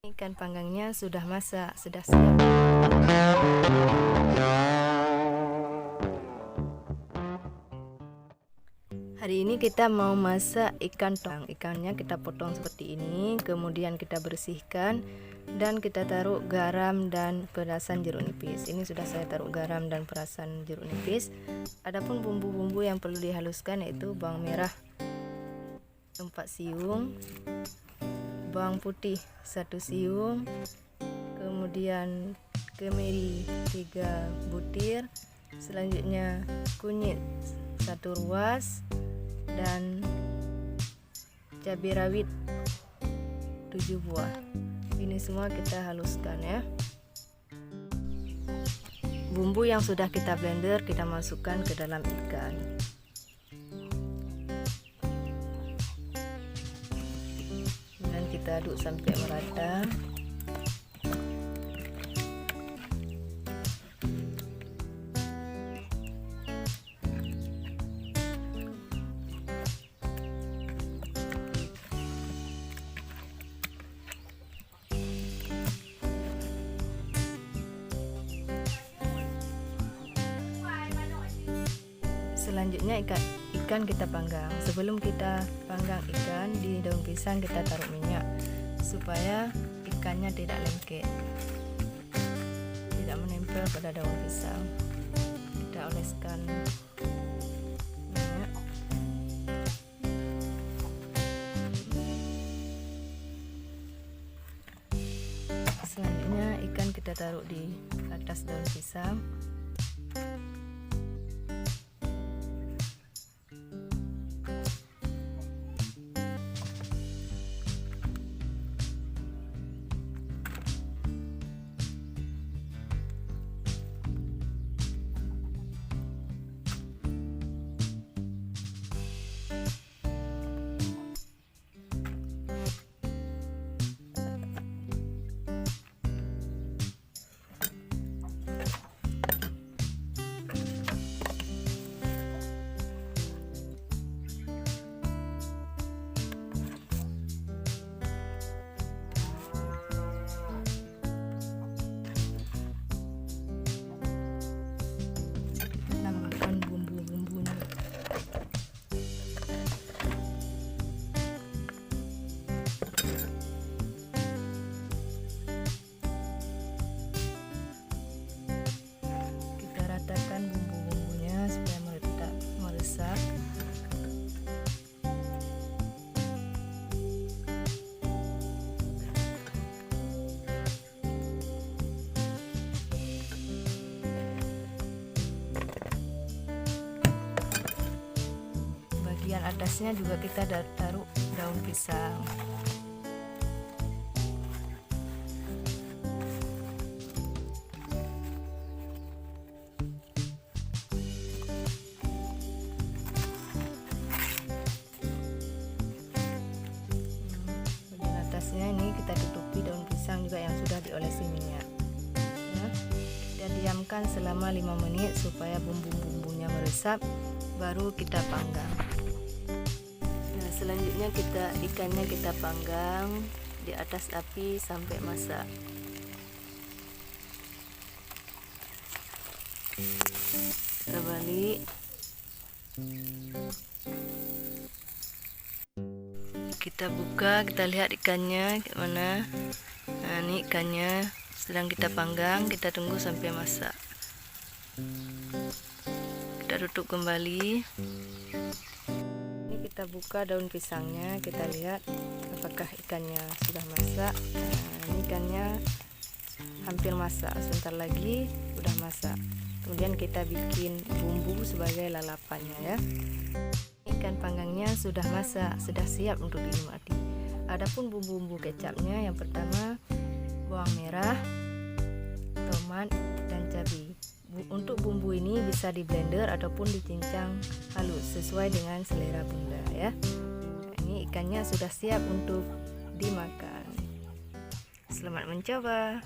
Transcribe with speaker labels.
Speaker 1: Ikan panggangnya sudah masak, sudah siap. Hari ini kita mau masak ikan tong. Ikannya kita potong seperti ini, kemudian kita bersihkan dan kita taruh garam dan perasan jeruk nipis. Ini sudah saya taruh garam dan perasan jeruk nipis. Adapun bumbu-bumbu yang perlu dihaluskan yaitu bawang merah 4 siung, bawang putih 1 siung, kemudian kemiri 3 butir, selanjutnya kunyit 1 ruas, dan cabai rawit 7 buah. Ini semua kita haluskan ya. Bumbu yang sudah kita blender kita masukkan ke dalam ikan. Dan kita aduk sampai merata. Selanjutnya ikan kita panggang. Sebelum kita panggang ikan, di daun pisang kita taruh minyak supaya ikannya tidak lengket, tidak menempel pada daun pisang. Kita oleskan minyak. Selanjutnya ikan kita taruh di atas daun pisang. Bumbu-bumbunya supaya meresap. Bagian atasnya juga kita taruh daun pisang. Ini kita tutupi daun pisang juga yang sudah diolesi minyak ya. Kita diamkan selama 5 menit supaya bumbu-bumbunya meresap, baru kita panggang. Nah, selanjutnya ikannya kita panggang di atas api sampai masak. Kita balik. Kita buka, kita lihat ikannya gimana. Nah, ini ikannya sedang kita panggang, kita tunggu sampai masak. Kita tutup kembali. Ini kita buka daun pisangnya, kita lihat apakah ikannya sudah masak. Nah, ini ikannya hampir masak, sebentar lagi udah masak. Kemudian kita bikin bumbu sebagai lalapannya ya. Ikan panggangnya sudah masak, sudah siap untuk dinikmati. Adapun bumbu-bumbu kecapnya, yang pertama bawang merah, tomat, dan cabai. Untuk bumbu ini bisa di blender ataupun dicincang halus sesuai dengan selera Bunda ya. Ini ikannya sudah siap untuk dimakan. Selamat mencoba.